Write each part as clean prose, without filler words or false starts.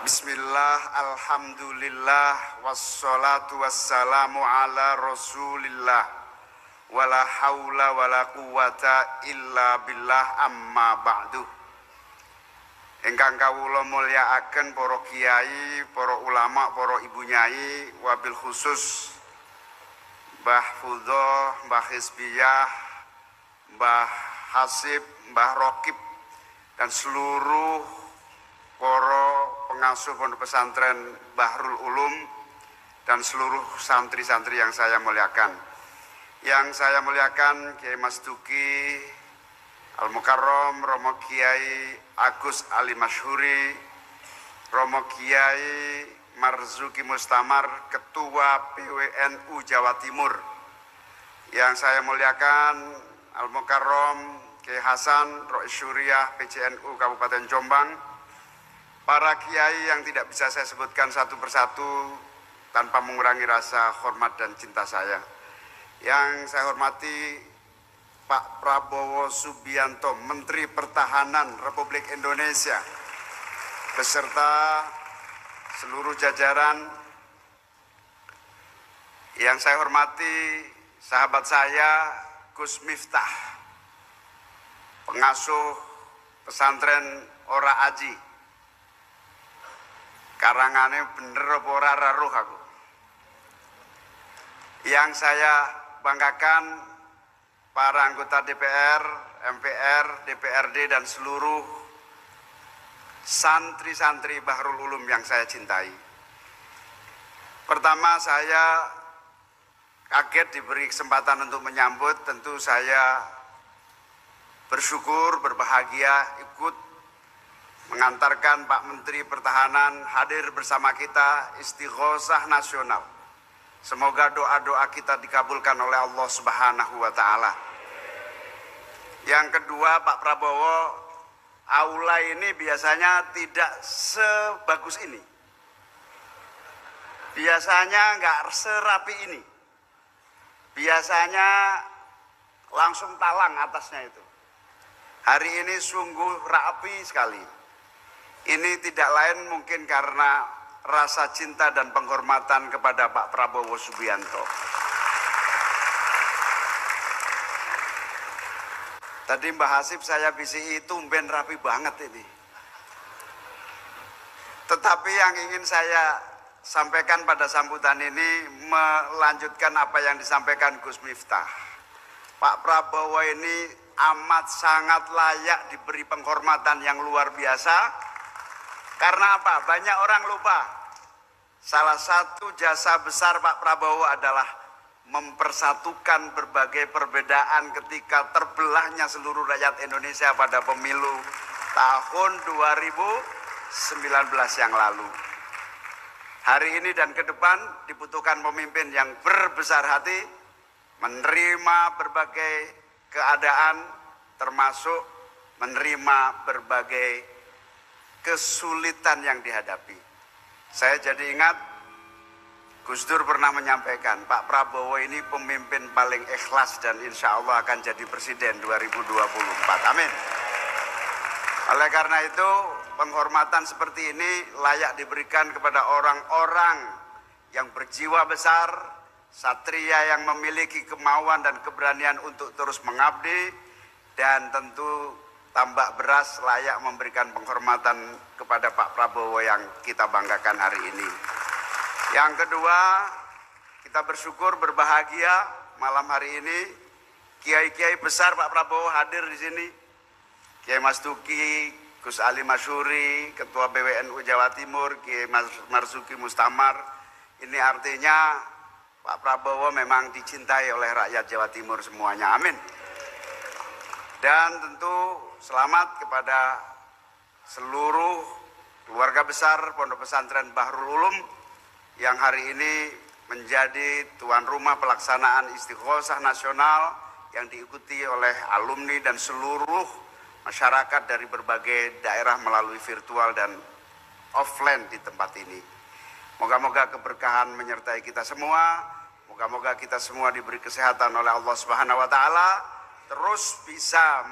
Bismillah, alhamdulillah, wassalatu wassalamu ala rasulillah, wala hawla wala quwata illa billah, amma ba'du. Ingkang kawula mulyakaken para kiai, para ulama, para ibu nyai, wabil khusus Mbah Fudho, Mbah Hizbiyah, Mbah Hasib, Mbah Rokib, dan seluruh para pengasuh pondok pesantren Bahrul Ulum dan seluruh santri-santri yang saya muliakan. Yang saya muliakan Kiai Mas Duki Al-Mukarram, Romo Kiai Agus Ali Masyhuri, Romo Kiai Marzuki Mustamar, Ketua PWNU Jawa Timur. Yang saya muliakan Al-Mukarram Kiai Hasan Rois Syuriah PCNU Kabupaten Jombang, para kiai yang tidak bisa saya sebutkan satu persatu tanpa mengurangi rasa hormat dan cinta saya. Yang saya hormati Pak Prabowo Subianto, Menteri Pertahanan Republik Indonesia, beserta seluruh jajaran. Yang saya hormati sahabat saya Gus Miftah, pengasuh pesantren Ora Aji. Karangane bener apa ora raruh aku. Yang saya banggakan para anggota DPR, MPR, DPRD dan seluruh santri-santri Bahrul Ulum yang saya cintai. Pertama, saya kaget diberi kesempatan untuk menyambut. Tentu saya bersyukur, berbahagia ikut mengantarkan Pak Menteri Pertahanan hadir bersama kita istighosah nasional. Semoga doa-doa kita dikabulkan oleh Allah Subhanahu wa Ta'ala. Yang kedua, Pak Prabowo, aula ini biasanya tidak sebagus ini. Biasanya nggak serapi ini. Biasanya langsung talang atasnya itu. Hari ini sungguh rapi sekali. Ini tidak lain mungkin karena rasa cinta dan penghormatan kepada Pak Prabowo Subianto. Tadi Mbah Hasib saya bisi tumben rapi banget ini. Tetapi yang ingin saya sampaikan pada sambutan ini melanjutkan apa yang disampaikan Gus Miftah. Pak Prabowo ini amat sangat layak diberi penghormatan yang luar biasa. Karena apa? Banyak orang lupa. Salah satu jasa besar Pak Prabowo adalah mempersatukan berbagai perbedaan ketika terbelahnya seluruh rakyat Indonesia pada pemilu tahun 2019 yang lalu. Hari ini dan ke depan dibutuhkan pemimpin yang berbesar hati, menerima berbagai keadaan, termasuk menerima berbagai kesulitan yang dihadapi. Saya jadi ingat Gus Dur pernah menyampaikan, Pak Prabowo ini pemimpin paling ikhlas dan insya Allah akan jadi presiden 2024. Amin. Oleh karena itu, penghormatan seperti ini layak diberikan kepada orang-orang yang berjiwa besar, satria yang memiliki kemauan dan keberanian untuk terus mengabdi, dan tentu tambak beras layak memberikan penghormatan kepada Pak Prabowo yang kita banggakan hari ini. Yang kedua, kita bersyukur, berbahagia malam hari ini kiai-kiai besar Pak Prabowo hadir di sini. Kiai Mas Duki, Gus Ali Masyhuri, Ketua PWNU Jawa Timur, Kiai Marzuki Mustamar. Ini artinya Pak Prabowo memang dicintai oleh rakyat Jawa Timur semuanya. Amin. Dan tentu selamat kepada seluruh keluarga besar Pondok Pesantren Bahrul Ulum yang hari ini menjadi tuan rumah pelaksanaan istighosah nasional yang diikuti oleh alumni dan seluruh masyarakat dari berbagai daerah melalui virtual dan offline di tempat ini. Moga-moga keberkahan menyertai kita semua. Moga-moga kita semua diberi kesehatan oleh Allah Subhanahu wa Ta'ala, terus bisa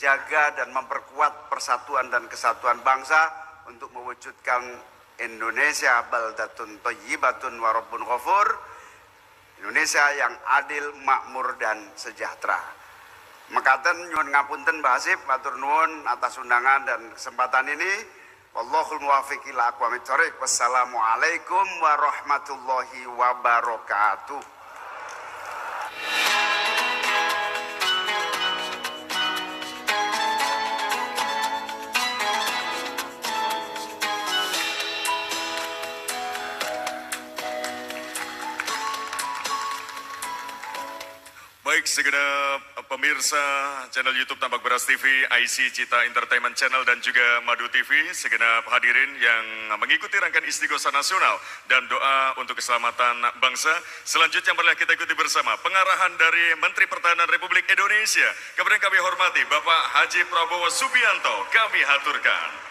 menjaga dan memperkuat persatuan dan kesatuan bangsa untuk mewujudkan Indonesia baldatun thayyibatun wa rabbun ghafur, Indonesia yang adil, makmur dan sejahtera. Mekaten nyuwun ngapunten Mbah Hasib, matur nuwun atas undangan dan kesempatan ini. Wallahul muwaffiq ila aqwamit thoriq. Wassalamualaikum warahmatullahi wabarakatuh. Baik, segenap pemirsa channel YouTube Tambak Beras TV, IC Cita Entertainment Channel dan juga Madu TV, segenap hadirin yang mengikuti rangkaian Istighosah Nasional dan doa untuk keselamatan bangsa. Selanjutnya marilah kita ikuti bersama pengarahan dari Menteri Pertahanan Republik Indonesia. Kepada yang kami hormati Bapak Haji Prabowo Subianto, kami haturkan.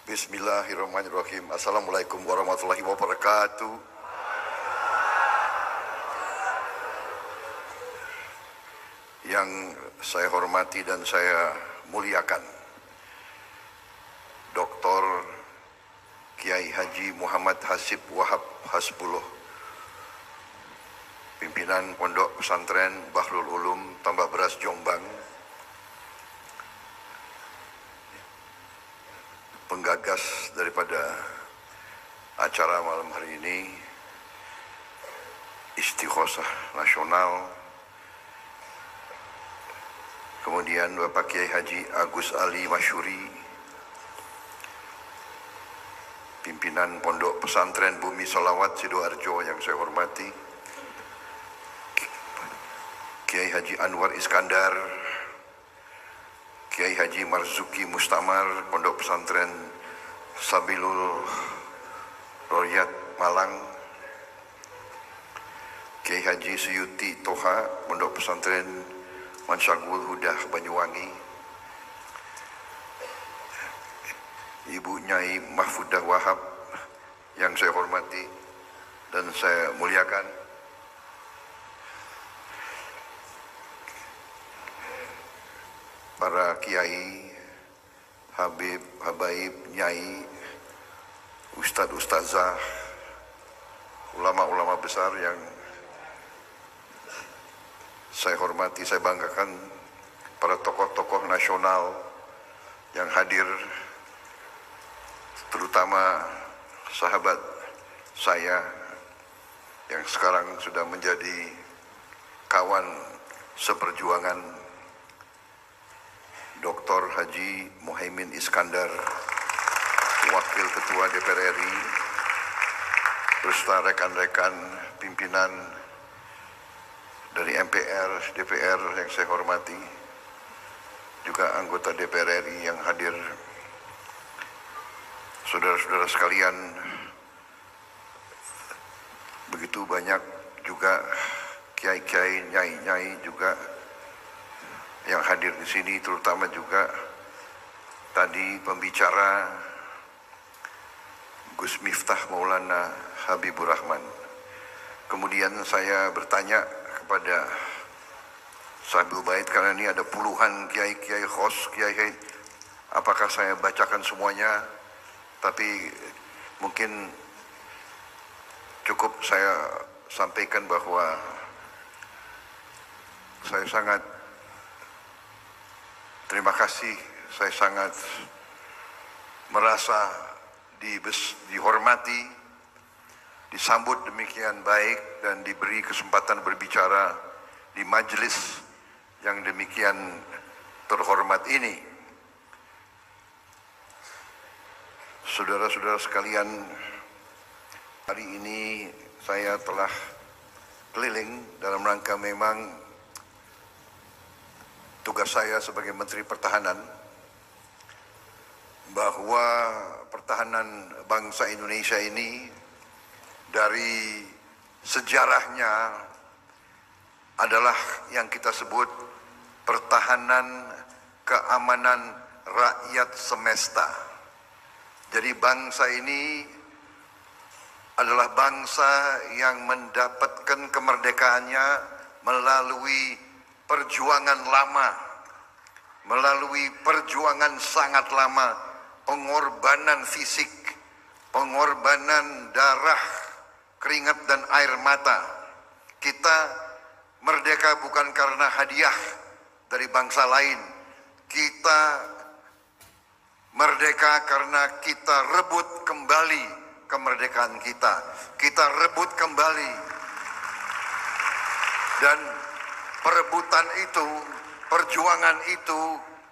Bismillahirrahmanirrahim. Assalamualaikum warahmatullahi wabarakatuh. Yang saya hormati dan saya muliakan, Dr. Kiai Haji Muhammad Hasib Wahab Hasbullah, pimpinan Pondok Pesantren Bahrul Ulum Tambak Beras Jombang, penggagas daripada acara malam hari ini, Istighosah Nasional, kemudian Bapak Kiai Haji Agus Ali Masyuri, pimpinan Pondok Pesantren Bumi Salawat Sidoarjo yang saya hormati, Kiai Haji Anwar Iskandar, Kiai Haji Marzuki Mustamar, Pondok Pesantren Sabilul Royat Malang, Kiai Haji Suyuti Toha, Pondok Pesantren Mansagul Hudah Banyuwangi, Ibu Nyai Mahfudah Wahab yang saya hormati dan saya muliakan, para kiai, habib, habaib, nyai, ustadz, ustazah, ulama-ulama besar yang saya hormati, saya banggakan, para tokoh-tokoh nasional yang hadir, terutama sahabat saya yang sekarang sudah menjadi kawan seperjuangan, Dr. Haji Muhaimin Iskandar, Wakil Ketua DPR RI, beserta rekan-rekan pimpinan dari MPR, DPR yang saya hormati, juga anggota DPR RI yang hadir, saudara-saudara sekalian, begitu banyak juga kiai-kiai, nyai-nyai juga yang hadir di sini, terutama juga tadi pembicara Gus Miftah Maulana Habibur Rahman. Kemudian saya bertanya kepada Sabil Bait, karena ini ada puluhan kiai-kiai khos, kiai, apakah saya bacakan semuanya? Tapi mungkin cukup saya sampaikan bahwa saya sangat terima kasih, saya sangat merasa dihormati, disambut demikian baik dan diberi kesempatan berbicara di majelis yang demikian terhormat ini. Saudara-saudara sekalian, hari ini saya telah keliling dalam rangka memang tugas saya sebagai Menteri Pertahanan, bahwa pertahanan bangsa Indonesia ini dari sejarahnya adalah yang kita sebut pertahanan keamanan rakyat semesta. Jadi bangsa ini adalah bangsa yang mendapatkan kemerdekaannya melalui perjuangan lama, melalui perjuangan sangat lama, pengorbanan fisik, pengorbanan darah, keringat dan air mata. Kita merdeka bukan karena hadiah dari bangsa lain. Kita merdeka karena kita rebut kembali kemerdekaan kita. Kita rebut kembali. Dan perebutan itu, perjuangan itu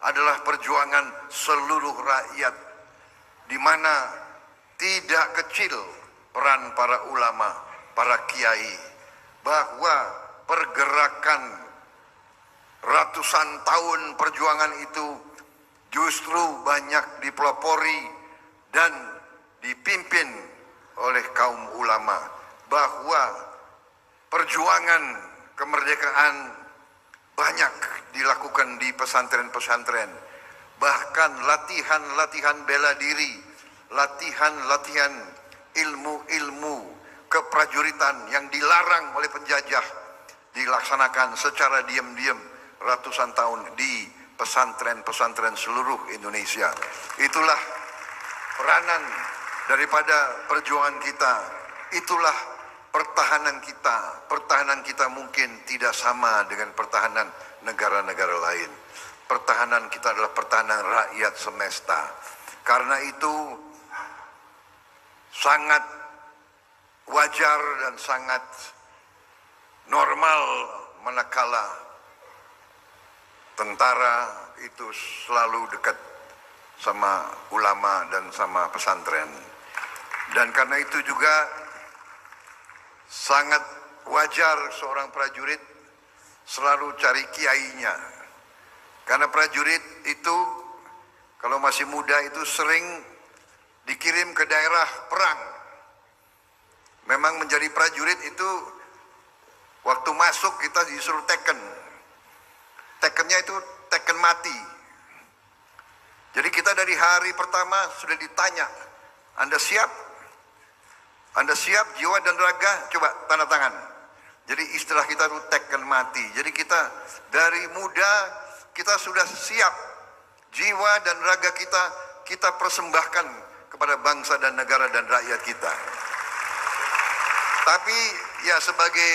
adalah perjuangan seluruh rakyat, di mana tidak kecil peran para ulama, para kiai, bahwa pergerakan ratusan tahun perjuangan itu justru banyak dipelopori dan dipimpin oleh kaum ulama, bahwa perjuangan kemerdekaan banyak dilakukan di pesantren-pesantren, bahkan latihan-latihan bela diri, latihan-latihan ilmu-ilmu keprajuritan yang dilarang oleh penjajah dilaksanakan secara diam-diam ratusan tahun di pesantren-pesantren seluruh Indonesia. Itulah peranan daripada perjuangan kita. Itulah pertahanan kita. Pertahanan kita mungkin tidak sama dengan pertahanan negara-negara lain. Pertahanan kita adalah pertahanan rakyat semesta. Karena itu sangat wajar dan sangat normal manakala tentara itu selalu dekat sama ulama dan sama pesantren. Dan karena itu juga sangat wajar seorang prajurit selalu cari kiainya. Karena prajurit itu kalau masih muda itu sering dikirim ke daerah perang. Memang menjadi prajurit itu waktu masuk kita disuruh teken. Tekennya itu teken mati. Jadi kita dari hari pertama sudah ditanya, Anda siap? Anda siap jiwa dan raga? Coba tanda tangan. Jadi istilah kita itu teken mati. Jadi kita dari muda kita sudah siap. Jiwa dan raga kita persembahkan kepada bangsa dan negara dan rakyat kita. Tapi ya sebagai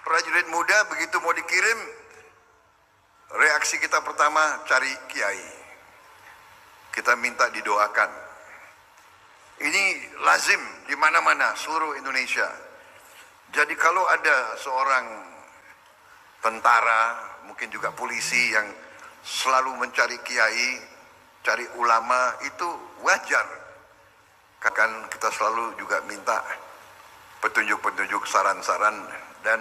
prajurit muda begitu mau dikirim, reaksi kita pertama cari kiai. Kita minta didoakan. Ini lazim di mana-mana seluruh Indonesia. Jadi kalau ada seorang tentara, mungkin juga polisi yang selalu mencari kiai, cari ulama, itu wajar. Kan kita selalu juga minta petunjuk-petunjuk, saran-saran, dan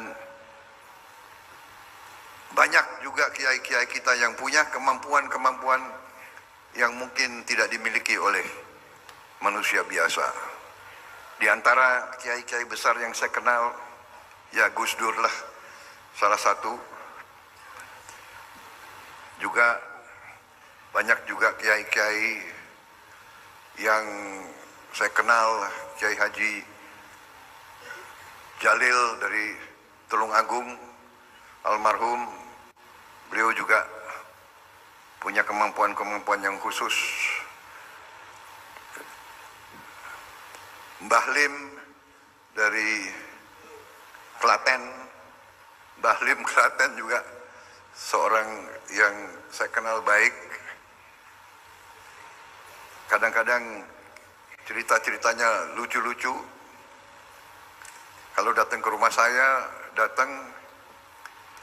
banyak juga kiai-kiai kita yang punya kemampuan-kemampuan yang mungkin tidak dimiliki oleh manusia biasa. Di antara kiai-kiai besar yang saya kenal, ya Gus Dur lah salah satu. Juga banyak juga kiai-kiai yang saya kenal, Kiai Haji Jalil dari Tulungagung, almarhum. Beliau juga punya kemampuan-kemampuan yang khusus. Mbah Lim dari Klaten, Mbah Lim Klaten juga seorang yang saya kenal baik. Kadang-kadang cerita-ceritanya lucu-lucu. Kalau datang ke rumah saya,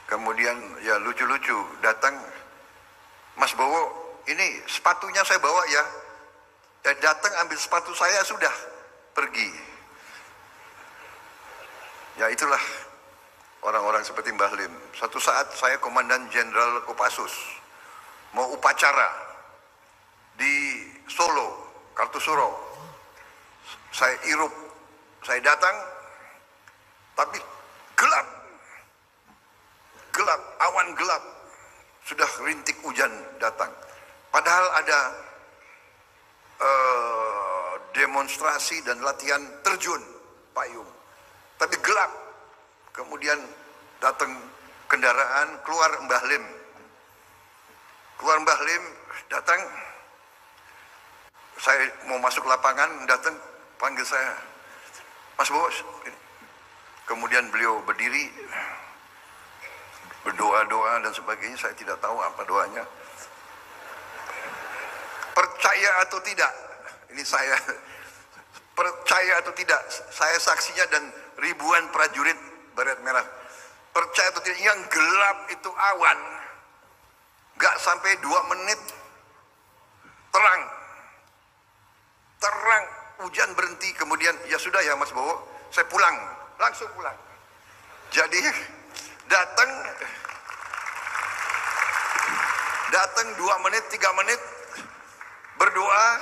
kemudian ya lucu-lucu, datang, Mas Bowo, ini sepatunya saya bawa ya. Dan datang ambil sepatu saya, sudah pergi. Ya itulah orang-orang seperti Mbah Lim. Satu saat saya Komandan Jenderal Kopassus mau upacara di Solo, Kartusuro. Saya irup, saya datang, tapi gelap, awan gelap, sudah rintik hujan datang. Padahal ada demonstrasi dan latihan terjun payung. Tapi gelap. Kemudian datang kendaraan, keluar Mbah Lim. Keluar Mbah Lim, datang. Saya mau masuk lapangan, datang, panggil saya, Mas Bos. Kemudian beliau berdiri, berdoa-doa dan sebagainya, saya tidak tahu apa doanya. Percaya atau tidak, ini saya, percaya atau tidak, saya saksinya dan ribuan prajurit Baret Merah. Percaya atau tidak, yang gelap itu awan, gak sampai 2 menit, terang, hujan berhenti, kemudian ya sudah ya Mas Bowo, saya pulang, langsung pulang. Jadi datang 2 menit, 3 menit, berdoa,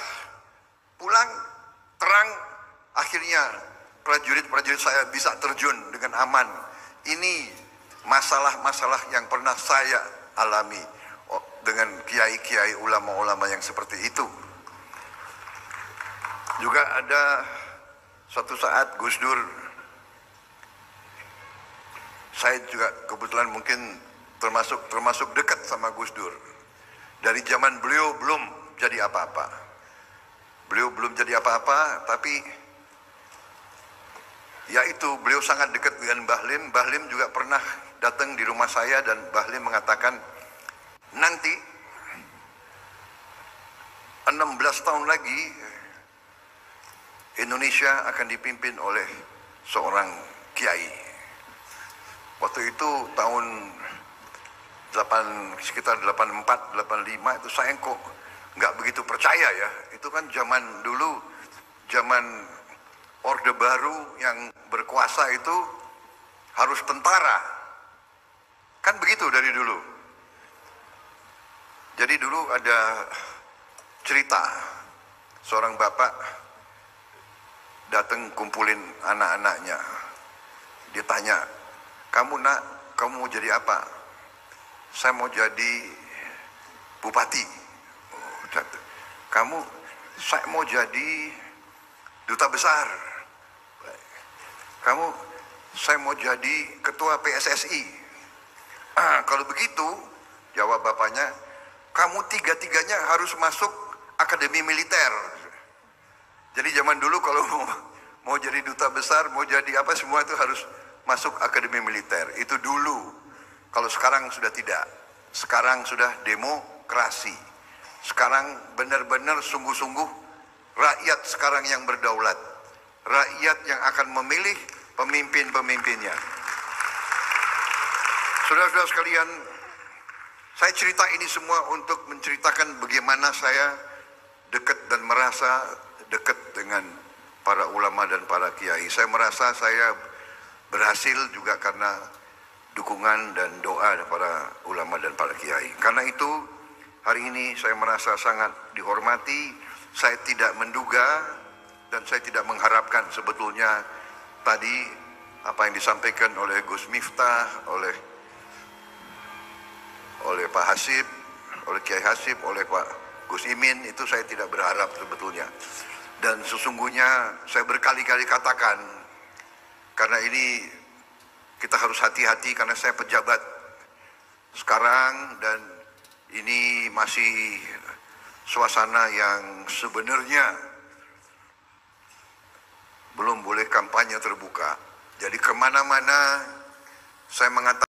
pulang, terang, akhirnya prajurit-prajurit saya bisa terjun dengan aman. Ini masalah-masalah yang pernah saya alami dengan kiai-kiai, ulama-ulama yang seperti itu. Juga ada suatu saat Gus Dur, saya juga kebetulan mungkin termasuk dekat sama Gus Dur. Dari zaman beliau belum jadi apa-apa. Beliau belum jadi apa-apa, tapi ya itu, beliau sangat dekat dengan Mbah Lim. Mbah Lim juga pernah datang di rumah saya dan Mbah Lim mengatakan, nanti 16 tahun lagi Indonesia akan dipimpin oleh seorang kiai. Waktu itu tahun sekitar 84, 85 itu saya kok nggak begitu percaya ya. Itu kan zaman dulu, zaman Orde Baru yang berkuasa itu harus tentara. Kan begitu dari dulu. Jadi dulu ada cerita, seorang bapak datang kumpulin anak-anaknya. Dia tanya, kamu nak, kamu mau jadi apa? Saya mau jadi bupati. Kamu, saya mau jadi duta besar. Kamu, saya mau jadi ketua PSSI. Kalau begitu, jawab bapaknya, kamu tiga-tiganya harus masuk akademi militer. Jadi zaman dulu kalau mau jadi duta besar, mau jadi apa, semua itu harus masuk akademi militer. Itu dulu. Kalau sekarang sudah tidak. Sekarang sudah demokrasi. Sekarang benar-benar sungguh-sungguh rakyat sekarang yang berdaulat. Rakyat yang akan memilih pemimpin-pemimpinnya. Saudara-saudara sekalian, saya cerita ini semua untuk menceritakan bagaimana saya dekat dan merasa dekat dengan para ulama dan para kiai. Saya merasa saya berhasil juga karena dukungan dan doa para ulama dan para kiai. Karena itu hari ini saya merasa sangat dihormati. Saya tidak menduga dan saya tidak mengharapkan sebetulnya tadi apa yang disampaikan oleh Gus Miftah, oleh Pak Hasib, oleh Kiai Hasib, oleh Pak Gus Imin, itu saya tidak berharap sebetulnya. Dan sesungguhnya saya berkali-kali katakan, karena ini kita harus hati-hati karena saya pejabat sekarang dan ini masih suasana yang sebenarnya belum boleh kampanye terbuka. Jadi kemana-mana saya mengatakan